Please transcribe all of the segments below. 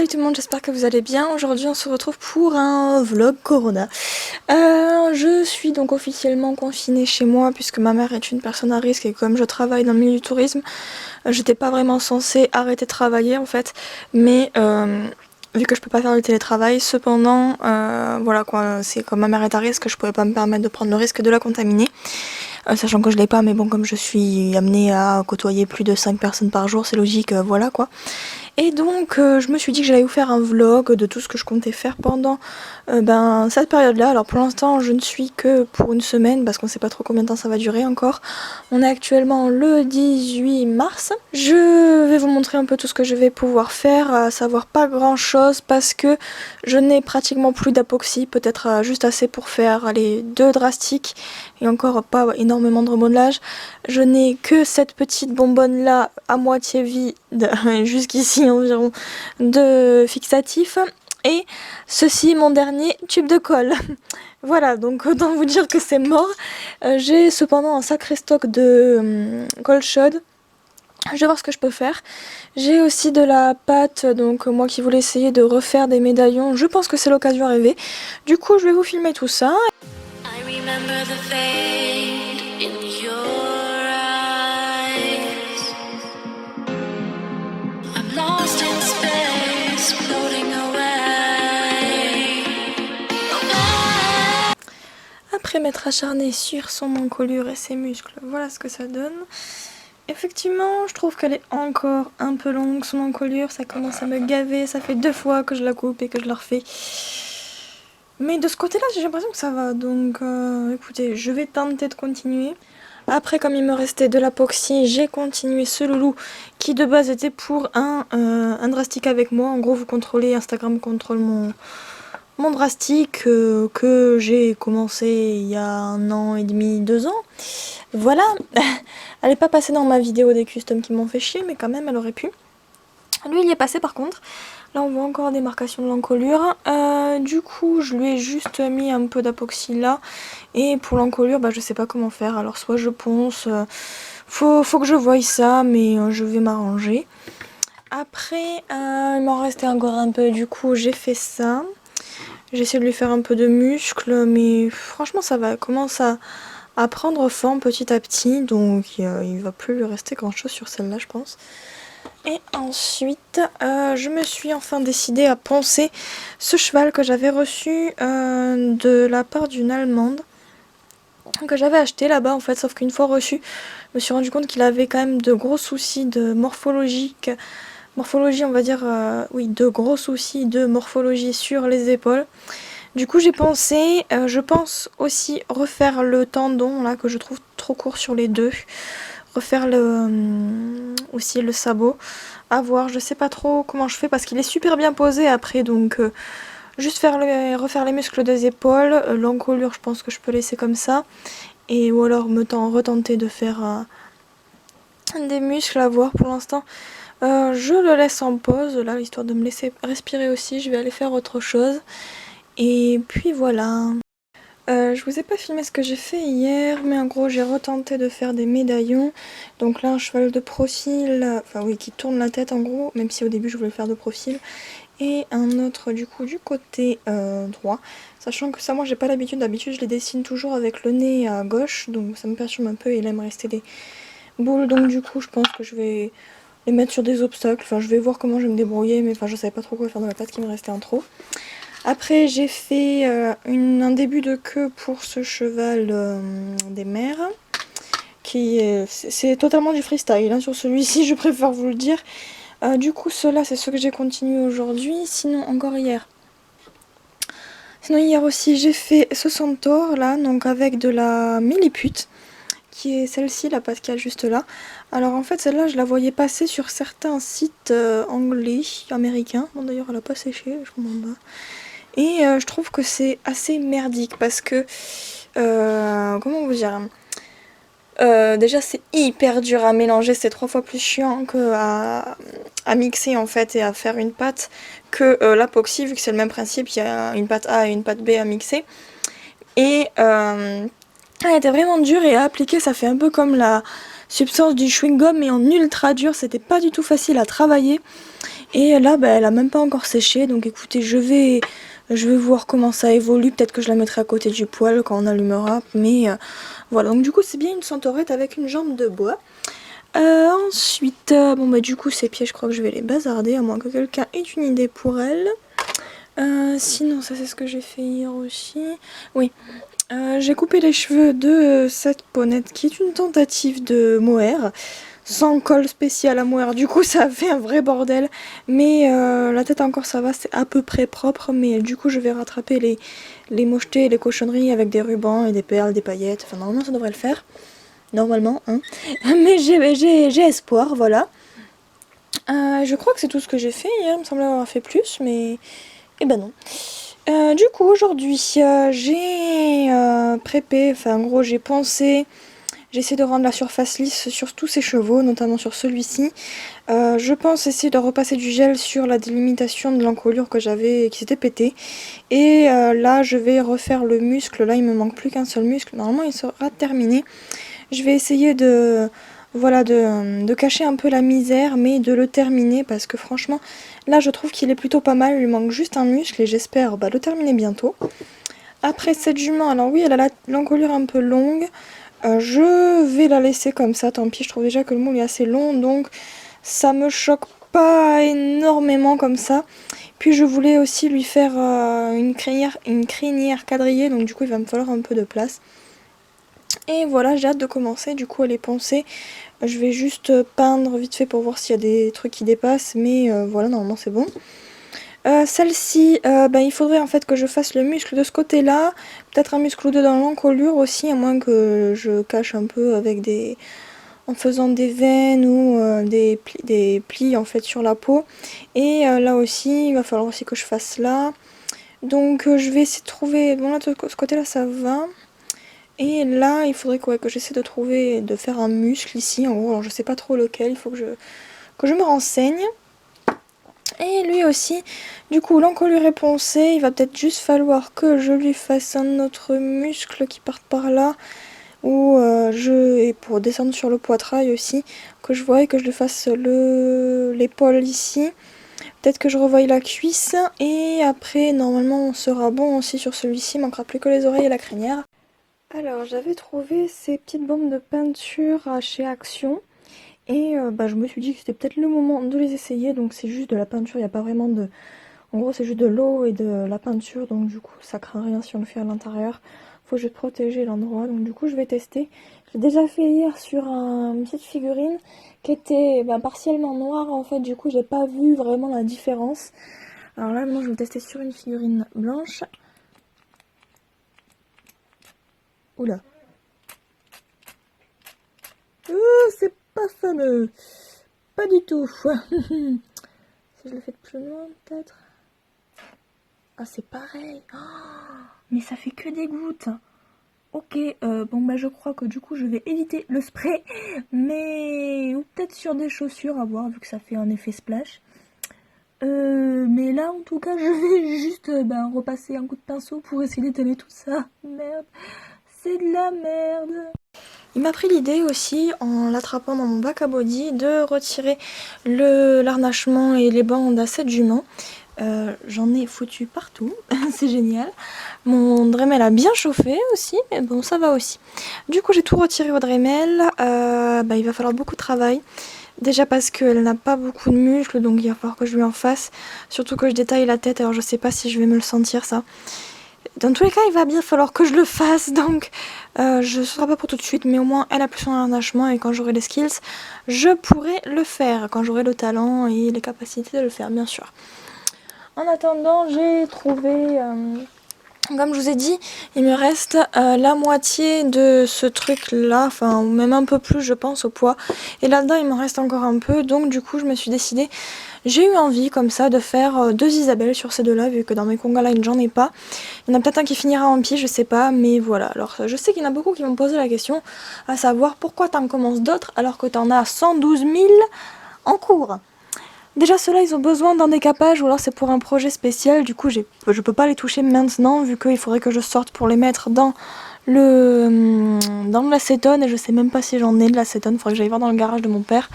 Salut tout le monde, j'espère que vous allez bien. Aujourd'hui on se retrouve pour un vlog Corona. Je suis donc officiellement confinée chez moi puisque ma mère est une personne à risque et comme je travaille dans le milieu du tourisme, j'étais pas vraiment censée arrêter de travailler en fait. Mais vu que je peux pas faire le télétravail, cependant voilà quoi, c'est comme ma mère est à risque, je pouvais pas me permettre de prendre le risque de la contaminer. Sachant que je l'ai pas, mais bon, comme je suis amenée à côtoyer plus de 5 personnes par jour, c'est logique, voilà quoi. Et donc je me suis dit que j'allais vous faire un vlog de tout ce que je comptais faire pendant cette période-là. Alors pour l'instant je ne suis que pour une semaine parce qu'on ne sait pas trop combien de temps ça va durer encore. On est actuellement le 18 mars. Je vais vous montrer un peu tout ce que je vais pouvoir faire, à savoir pas grand chose parce que je n'ai pratiquement plus d'apoxy, peut-être juste assez pour faire les 2 drastiques et encore pas énormément de remodelage. Je n'ai que cette petite bonbonne là à moitié vide jusqu'ici environ de fixatif et ceci est mon dernier tube de colle. Voilà, donc autant vous dire que c'est mort. J'ai cependant un sacré stock de colle chaude. Je vais voir ce que je peux faire. J'ai aussi de la pâte, donc moi qui voulais essayer de refaire des médaillons, je pense que c'est l'occasion rêvée. Du coup je vais vous filmer tout ça. Après m'être acharnée sur son encolure et ses muscles, voilà ce que ça donne. Effectivement, je trouve qu'elle est encore un peu longue, son encolure, ça commence à me gaver, ça fait 2 fois que je la coupe et que je la refais. Mais de ce côté-là, j'ai l'impression que ça va, donc écoutez, je vais tenter de continuer. Après, comme il me restait de l'apoxy, j'ai continué ce loulou qui de base était pour un drastique avec moi. En gros, vous contrôlez, Instagram contrôle mon drastique que j'ai commencé il y a 1 an et demi, 2 ans. Voilà, elle n'est pas passée dans ma vidéo des customs qui m'ont fait chier, mais quand même elle aurait pu. Lui il y est passé par contre. Là on voit encore des marcations de l'encolure. Du coup je lui ai juste mis un peu d'apoxy là. Et pour l'encolure je sais pas comment faire. Alors soit je ponce, faut que je voie ça, mais je vais m'arranger. Après il m'en restait encore un peu, du coup j'ai fait ça. J'ai essayé de lui faire un peu de muscle, mais franchement ça va commencer à prendre forme petit à petit, donc il va plus lui rester grand chose sur celle-là je pense. Et ensuite je me suis enfin décidée à poncer ce cheval que j'avais reçu de la part d'une Allemande, que j'avais acheté là-bas en fait, sauf qu'une fois reçu, je me suis rendu compte qu'il avait quand même de gros soucis de morphologie on va dire, oui, de gros soucis de morphologie sur les épaules. Du coup j'ai pensé, je pense aussi refaire le tendon là que je trouve trop court sur les deux, refaire aussi le sabot, à voir, je sais pas trop comment je fais parce qu'il est super bien posé après, donc juste refaire les muscles des épaules, l'encolure je pense que je peux laisser comme ça, et ou alors retenter de faire des muscles, à voir. Pour l'instant je le laisse en pause là, histoire de me laisser respirer aussi. Je vais aller faire autre chose. Et puis voilà. Je vous ai pas filmé ce que j'ai fait hier, mais en gros j'ai retenté de faire des médaillons. Donc là un cheval de profil, enfin oui, qui tourne la tête en gros, même si au début je voulais le faire de profil. Et un autre du coup du côté droit. Sachant que ça moi j'ai pas l'habitude, d'habitude je les dessine toujours avec le nez à gauche, donc ça me perturbe un peu et là il me restait des boules. Donc du coup je pense que je vais les mettre sur des obstacles, enfin je vais voir comment je vais me débrouiller, mais enfin je savais pas trop quoi faire dans la patte qui me restait en trop. Après j'ai fait un début de queue pour ce cheval des mers, qui c'est totalement du freestyle hein, sur celui-ci, je préfère vous le dire. Du coup cela c'est ce que j'ai continué aujourd'hui, sinon encore hier. Sinon hier aussi j'ai fait ce centaure là, donc avec de la millipute, qui est celle-ci, la patte qu'il y a juste là. Alors en fait celle-là je la voyais passer sur certains sites anglais, américains, bon d'ailleurs elle a pas séché, je comprends pas. Et je trouve que c'est assez merdique parce que, comment vous dire, déjà c'est hyper dur à mélanger, c'est 3 fois plus chiant que à mixer en fait et à faire une pâte que l'apoxy, vu que c'est le même principe, il y a une pâte A et une pâte B à mixer. Et elle était vraiment dure et à appliquer, ça fait un peu comme la substance du chewing-gum mais en ultra dur, c'était pas du tout facile à travailler. Et là, bah, elle a même pas encore séché, donc écoutez, je vais voir comment ça évolue. Peut-être que je la mettrai à côté du poêle quand on allumera, mais voilà. Donc du coup, c'est bien une centaurette avec une jambe de bois. Ensuite, bon bah du coup, ces pieds, je crois que je vais les bazarder, à moins que quelqu'un ait une idée pour elle. Sinon, ça c'est ce que j'ai fait hier aussi. Oui, j'ai coupé les cheveux de cette ponette qui est une tentative de mohair. Sans colle spécial à mohair, du coup ça fait un vrai bordel. Mais la tête encore ça va, c'est à peu près propre. Mais du coup je vais rattraper les mochetés et les cochonneries avec des rubans et des perles, des paillettes. Enfin normalement ça devrait le faire. Normalement, hein. Mais j'ai espoir, voilà. Je crois que c'est tout ce que j'ai fait hier, il me semblait avoir fait plus, mais... Eh ben non. Du coup, aujourd'hui, j'ai préppé, enfin en gros, j'ai pensé, j'ai essayé de rendre la surface lisse sur tous ces chevaux, notamment sur celui-ci. Je pense essayer de repasser du gel sur la délimitation de l'encolure que j'avais, qui s'était pété. Et là, je vais refaire le muscle. Là, il me manque plus qu'un seul muscle. Normalement, il sera terminé. Je vais essayer de... Voilà, de cacher un peu la misère, mais de le terminer, parce que franchement, là je trouve qu'il est plutôt pas mal, il lui manque juste un muscle, et j'espère le terminer bientôt. Après cette jument, alors oui, elle a l'encolure un peu longue, je vais la laisser comme ça, tant pis, je trouve déjà que le moule est assez long, donc ça me choque pas énormément comme ça. Puis je voulais aussi lui faire une crinière quadrillée, donc du coup il va me falloir un peu de place. Et voilà, j'ai hâte de commencer, du coup elle est poncée. Je vais juste peindre vite fait pour voir s'il y a des trucs qui dépassent, mais voilà, normalement c'est bon. Celle-ci, il faudrait en fait que je fasse le muscle de ce côté-là, peut-être un muscle ou deux dans l'encolure aussi, à moins que je cache un peu avec des... en faisant des veines ou des plis en fait sur la peau. Et là aussi, il va falloir aussi que je fasse là. Donc je vais essayer de trouver... Bon là, de ce côté-là ça va. Et là, il faudrait que j'essaie de trouver, de faire un muscle ici, en gros, alors je sais pas trop lequel, il faut que je me renseigne. Et lui aussi, du coup, l'encolure est poncée, il va peut-être juste falloir que je lui fasse un autre muscle qui parte par là, ou et pour descendre sur le poitrail aussi, que je vois et que je lui fasse l'épaule ici. Peut-être que je revoie la cuisse, et après, normalement, on sera bon aussi sur celui-ci, il manquera plus que les oreilles et la crinière. Alors, j'avais trouvé ces petites bombes de peinture chez Action. Et je me suis dit que c'était peut-être le moment de les essayer. Donc c'est juste de la peinture, il n'y a pas vraiment de... En gros c'est juste de l'eau et de la peinture. Donc du coup ça craint rien si on le fait à l'intérieur. Faut juste protéger l'endroit. Donc du coup je vais tester. J'ai déjà fait hier sur une petite figurine qui était partiellement noire en fait. Du coup j'ai pas vu vraiment la différence. Alors là maintenant je vais tester sur une figurine blanche. Oula. C'est pas fameux. Pas du tout. Si je le fais de plus loin, peut-être. Ah, c'est pareil. Oh, mais ça fait que des gouttes. Ok, je crois que du coup, je vais éviter le spray. Mais... Ou peut-être sur des chaussures, à voir, vu que ça fait un effet splash. Mais là, en tout cas, je vais juste repasser un coup de pinceau pour essayer d'étaler tout ça. Merde. C'est de la merde. Il m'a pris l'idée aussi, en l'attrapant dans mon bac à body, de retirer l'arnachement et les bandes à cette jument. J'en ai foutu partout, c'est génial. Mon Dremel a bien chauffé aussi, mais bon ça va aussi. Du coup j'ai tout retiré au Dremel, il va falloir beaucoup de travail. Déjà parce qu'elle n'a pas beaucoup de muscles, donc il va falloir que je lui en fasse. Surtout que je détaille la tête, alors je sais pas si je vais me le sentir ça. Dans tous les cas, il va bien falloir que je le fasse, donc ce sera pas pour tout de suite, mais au moins elle a plus son harnachement et quand j'aurai les skills, je pourrai le faire, quand j'aurai le talent et les capacités de le faire, bien sûr. En attendant, j'ai trouvé, comme je vous ai dit, il me reste la moitié de ce truc-là, enfin même un peu plus je pense au poids, et là-dedans il m'en reste encore un peu, donc du coup je me suis décidée. J'ai eu envie comme ça de faire deux Isabelle sur ces deux-là, vu que dans mes Conga Line j'en ai pas. Il y en a peut-être un qui finira en pied, je sais pas, mais voilà. Alors je sais qu'il y en a beaucoup qui m'ont posé la question, à savoir pourquoi t'en commences d'autres alors que t'en as 112 000 en cours. Déjà ceux-là ils ont besoin d'un décapage ou alors c'est pour un projet spécial, du coup je peux pas les toucher maintenant vu qu'il faudrait que je sorte pour les mettre dans dans l'acétone et je sais même pas si j'en ai de l'acétone, faudrait que j'aille voir dans le garage de mon père,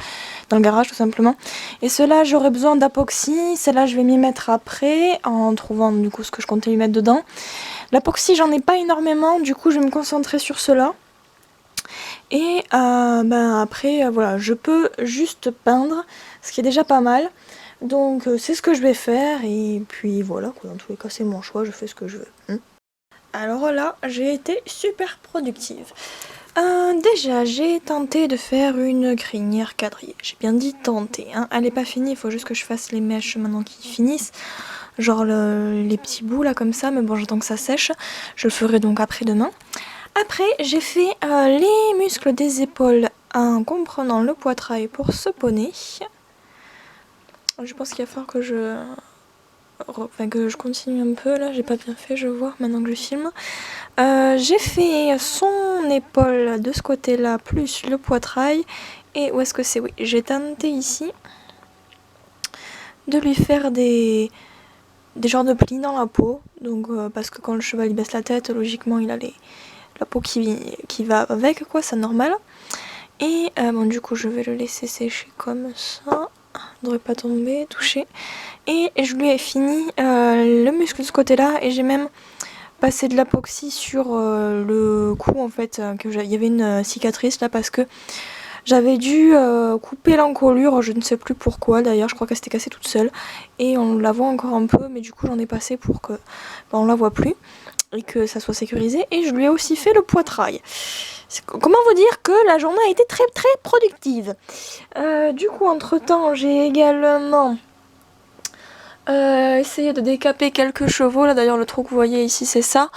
dans le garage tout simplement. Et cela j'aurais besoin d'apoxy, celle-là je vais m'y mettre après en trouvant du coup ce que je comptais lui mettre dedans. L'apoxy j'en ai pas énormément, du coup je vais me concentrer sur cela. Et après voilà, je peux juste peindre, ce qui est déjà pas mal. Donc c'est ce que je vais faire et puis voilà quoi, dans tous les cas c'est mon choix, je fais ce que je veux. Alors là j'ai été super productive. Déjà j'ai tenté de faire une crinière quadrillée, j'ai bien dit tenter, hein. Elle est pas finie, il faut juste que je fasse les mèches maintenant qu'ils finissent. Genre les petits bouts là comme ça, mais bon j'attends que ça sèche, je le ferai donc après-demain. Après j'ai fait les muscles des épaules en comprenant le poitrail pour ce poney. Je pense qu'il va falloir que je continue un peu là, j'ai pas bien fait je vois maintenant que je filme. J'ai fait son épaule de ce côté là plus le poitrail et où est-ce que c'est, oui j'ai tenté ici de lui faire des genres de plis dans la peau, donc parce que quand le cheval il baisse la tête logiquement il a la peau qui va avec quoi, c'est normal. Et bon du coup je vais le laisser sécher comme ça, il devrait pas tomber, toucher. Et je lui ai fini le muscle de ce côté là et j'ai même passé de l'apoxy sur le cou en fait, il y avait une cicatrice là parce que j'avais dû couper l'encolure, je ne sais plus pourquoi d'ailleurs, je crois qu'elle s'était cassée toute seule et on la voit encore un peu mais du coup j'en ai passé pour que on la voit plus et que ça soit sécurisé. Et je lui ai aussi fait le poitrail. Comment vous dire que la journée a été très très productive. Du coup entre temps j'ai également essayé de décaper quelques chevaux, là d'ailleurs le trou que vous voyez ici c'est ça,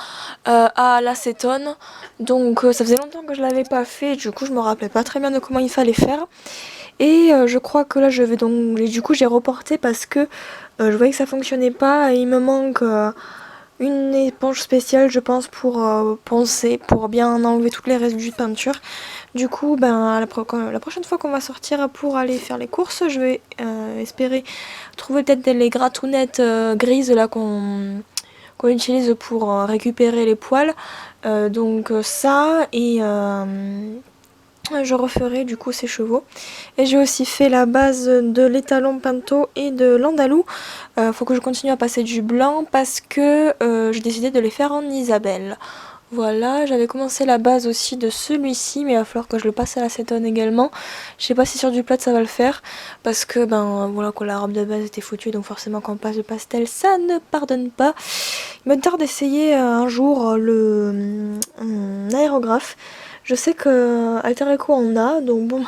à l'acétone. Donc ça faisait longtemps que je l'avais pas fait, du coup je me rappelais pas très bien de comment il fallait faire. Et je crois que là je vais donc, et du coup j'ai reporté parce que je voyais que ça fonctionnait pas et il me manque une éponge spéciale je pense pour poncer, pour bien enlever tous les résidus de peinture. Du coup la prochaine fois qu'on va sortir pour aller faire les courses, je vais espérer trouver peut-être les gratounettes grises là qu'on utilise pour récupérer les poils. Donc ça et je referai du coup ces chevaux. Et j'ai aussi fait la base de l'étalon pinto et de l'andalou. Faut que je continue à passer du blanc parce que j'ai décidé de les faire en Isabelle. Voilà, j'avais commencé la base aussi de celui-ci, mais il va falloir que je le passe à l'acétone également. Je sais pas si sur du plat ça va le faire, parce que voilà quoi, la robe de base était foutue, donc forcément quand on passe le pastel, ça ne pardonne pas. Il me tarde d'essayer un jour le aérographe. Je sais que Alter Eco en a, donc bon,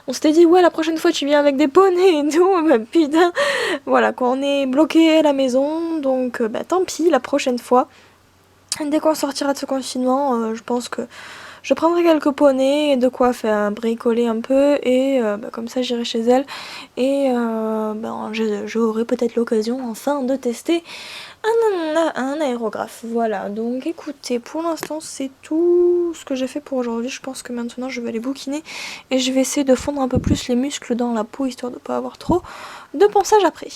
on s'était dit ouais la prochaine fois tu viens avec des poneys et tout, bah putain, voilà quoi, on est bloqué à la maison, donc tant pis, la prochaine fois. Dès qu'on sortira de ce confinement, je pense que je prendrai quelques poneys, de quoi faire bricoler un peu, et comme ça j'irai chez elle, et j'aurai peut-être l'occasion enfin de tester un aérographe. Voilà, donc écoutez, pour l'instant c'est tout ce que j'ai fait pour aujourd'hui. Je pense que maintenant je vais aller bouquiner, et je vais essayer de fondre un peu plus les muscles dans la peau, histoire de pas avoir trop de ponçage après.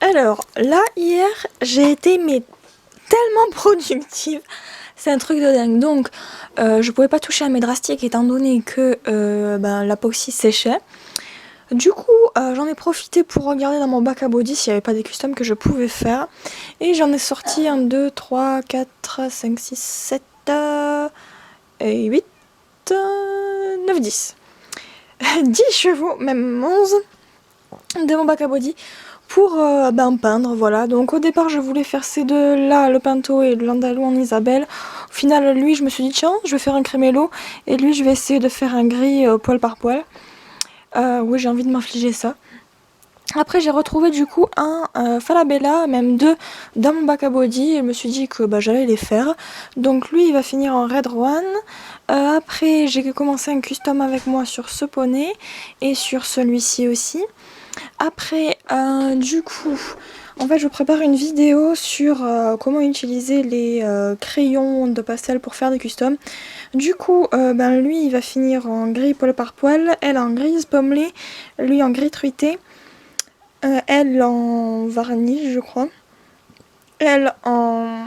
Alors là hier j'ai été tellement productive, c'est un truc de dingue. Donc je pouvais pas toucher à mes drastiques étant donné que l'apoxy séchait. Du coup j'en ai profité pour regarder dans mon bac à body s'il n'y avait pas des customs que je pouvais faire. Et j'en ai sorti 1, 2, 3, 4, 5, 6, 7 et 8, 9, 10. 10 chevaux, même 11 de mon bac à body pour peindre, voilà. Donc au départ je voulais faire ces deux là, le pinto et l'andalou en Isabelle. Au final lui je me suis dit tiens je vais faire un crémello, et lui je vais essayer de faire un gris poil par poil. Oui j'ai envie de m'infliger ça. Après j'ai retrouvé du coup un Falabella, même deux, dans mon bac à body et je me suis dit que j'allais les faire. Donc lui il va finir en Red One. Après j'ai commencé un custom avec moi sur ce poney et sur celui-ci aussi. Après du coup en fait je prépare une vidéo sur comment utiliser les crayons de pastel pour faire des customs. Du coup lui il va finir en gris poil par poil, elle en grise pommelée, lui en gris truité. Elle en varnish je crois, elle en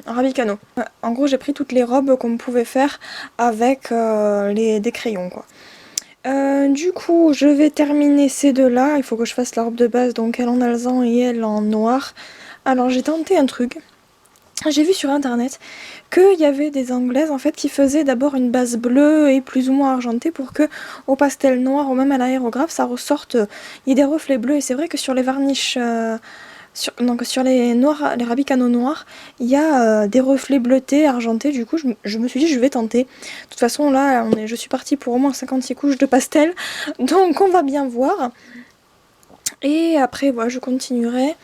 Rabicano. En gros j'ai pris toutes les robes qu'on pouvait faire avec des crayons quoi. Du coup je vais terminer ces deux là, il faut que je fasse la robe de base, donc elle en alezan et elle en noir. Alors j'ai tenté un truc, j'ai vu sur internet qu'il y avait des anglaises en fait qui faisaient d'abord une base bleue et plus ou moins argentée pour que au pastel noir ou même à l'aérographe ça ressorte, il y ait des reflets bleus. Et c'est vrai que sur les varnishes, sur les noirs, les Rabicano noirs, il y a des reflets bleutés, argentés. Du coup je me suis dit je vais tenter. De toute façon là je suis partie pour au moins 56 couches de pastel, donc on va bien voir. Et après voilà je continuerai.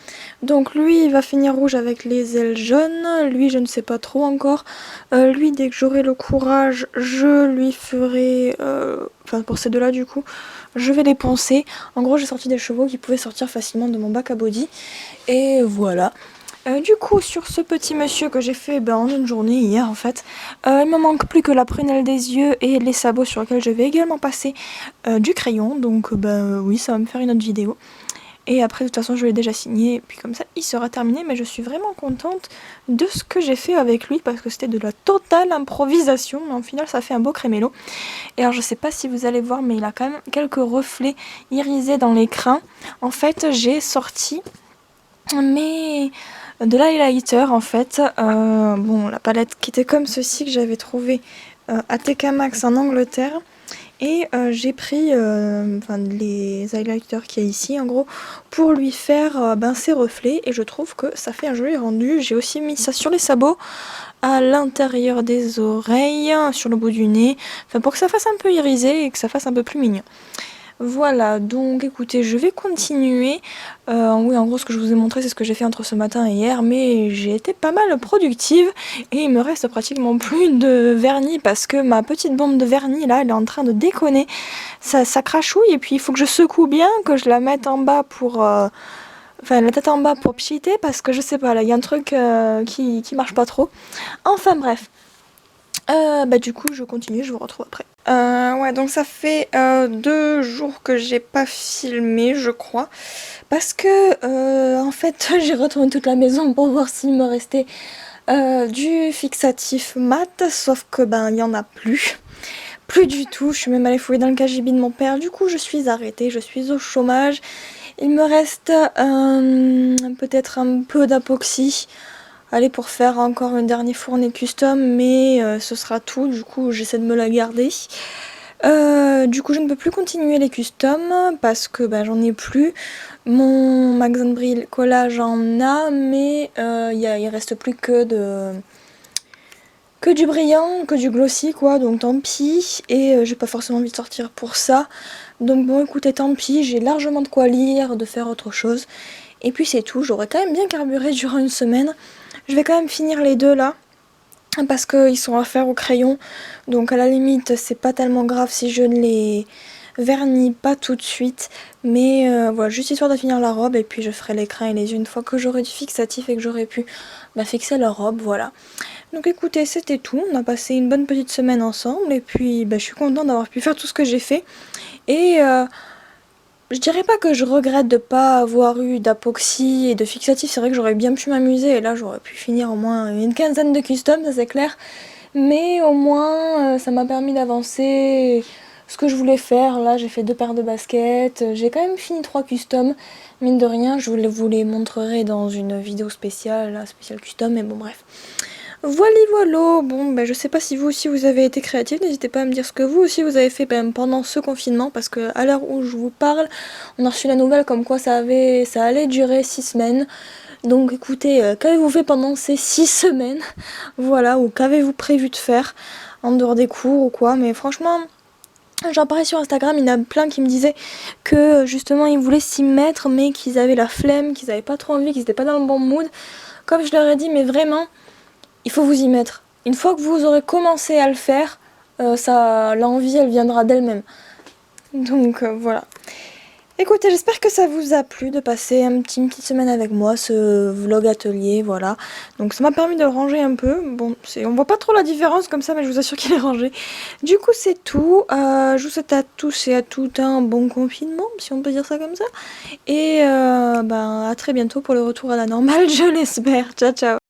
Donc lui il va finir rouge avec les ailes jaunes, lui je ne sais pas trop encore. Lui dès que j'aurai le courage je lui ferai, enfin pour ces deux là du coup, je vais les poncer. En gros j'ai sorti des chevaux qui pouvaient sortir facilement de mon bac à body. Et voilà. Du coup sur ce petit monsieur que j'ai fait en une journée hier en fait, il me manque plus que la prunelle des yeux et les sabots sur lesquels je vais également passer du crayon. Donc oui ça va me faire une autre vidéo. Et après de toute façon je l'ai déjà signé et puis comme ça il sera terminé. Mais je suis vraiment contente de ce que j'ai fait avec lui parce que c'était de la totale improvisation. Mais au final ça fait un beau crémello. Et alors je sais pas si vous allez voir mais il a quand même quelques reflets irisés dans les crins. En fait j'ai sorti de l'highlighter en fait. Bon la palette qui était comme ceci que j'avais trouvé à TK Maxx en Angleterre. Et j'ai pris les highlighters qu'il y a ici en gros pour lui faire ses reflets et je trouve que ça fait un joli rendu. J'ai aussi mis ça sur les sabots, à l'intérieur des oreilles, sur le bout du nez, enfin pour que ça fasse un peu irisé et que ça fasse un peu plus mignon. Voilà, donc écoutez, je vais continuer. Oui, en gros, ce que je vous ai montré, c'est ce que j'ai fait entre ce matin et hier, mais j'ai été pas mal productive et il me reste pratiquement plus de vernis parce que ma petite bombe de vernis là, elle est en train de déconner. Ça crachouille et puis il faut que je secoue bien, que je la mette en bas pour. Enfin, la tête en bas pour pchiter parce que je sais pas, là, il y a un truc qui marche pas trop. Enfin, bref. Du coup, je continue, je vous retrouve après. Ouais, donc ça fait 2 jours que j'ai pas filmé, je crois. Parce que, en fait, j'ai retourné toute la maison pour voir s'il me restait du fixatif mat. Sauf que, il y en a plus. Plus du tout. Je suis même allée fouiller dans le cagibi de mon père. Du coup, je suis arrêtée, je suis au chômage. Il me reste peut-être un peu d'apoxy. Allez, pour faire encore une dernière fournée custom, mais ce sera tout. Du coup, j'essaie de me la garder. Du coup, je ne peux plus continuer les customs parce que j'en ai plus. Mon Max & Brill collage en a, mais il reste plus que du brillant, que du glossy quoi, donc tant pis. Et j'ai pas forcément envie de sortir pour ça. Donc bon, écoutez, tant pis, j'ai largement de quoi lire, de faire autre chose. Et puis c'est tout, j'aurais quand même bien carburé durant une semaine. Je vais quand même finir les deux là, parce qu'ils sont à faire au crayon. Donc à la limite, c'est pas tellement grave si je ne les vernis pas tout de suite. Mais voilà, juste histoire de finir la robe et puis je ferai les crins et les yeux une fois que j'aurai du fixatif et que j'aurai pu fixer la robe, voilà. Donc écoutez, c'était tout. On a passé une bonne petite semaine ensemble et puis je suis contente d'avoir pu faire tout ce que j'ai fait. Et je dirais pas que je regrette de pas avoir eu d'apoxy et de fixatif, c'est vrai que j'aurais bien pu m'amuser et là j'aurais pu finir au moins une quinzaine de customs, ça c'est clair. Mais au moins ça m'a permis d'avancer ce que je voulais faire. Là j'ai fait 2 paires de baskets, j'ai quand même fini 3 customs, mine de rien. Je vous les montrerai dans une vidéo spéciale, spéciale custom, mais bon bref. Voilà, bon je sais pas si vous aussi vous avez été créatif, n'hésitez pas à me dire ce que vous aussi vous avez fait pendant ce confinement, parce que à l'heure où je vous parle, on a reçu la nouvelle comme quoi ça allait durer 6 semaines. Donc écoutez, qu'avez-vous fait pendant ces 6 semaines? Voilà, ou qu'avez-vous prévu de faire en dehors des cours ou quoi? Mais franchement, J'en parlais sur Instagram, il y en a plein qui me disaient que justement ils voulaient s'y mettre mais qu'ils avaient la flemme, qu'ils avaient pas trop envie, qu'ils étaient pas dans le bon mood. Comme je leur ai dit, mais vraiment, il faut vous y mettre. Une fois que vous aurez commencé à le faire, l'envie elle viendra d'elle-même. Donc voilà. Écoutez, j'espère que ça vous a plu de passer une petite semaine avec moi, ce vlog atelier, voilà. Donc ça m'a permis de le ranger un peu. Bon, on voit pas trop la différence comme ça, mais je vous assure qu'il est rangé. Du coup, c'est tout. Je vous souhaite à tous et à toutes un bon confinement, si on peut dire ça comme ça. Et à très bientôt pour le retour à la normale, je l'espère. Ciao, ciao.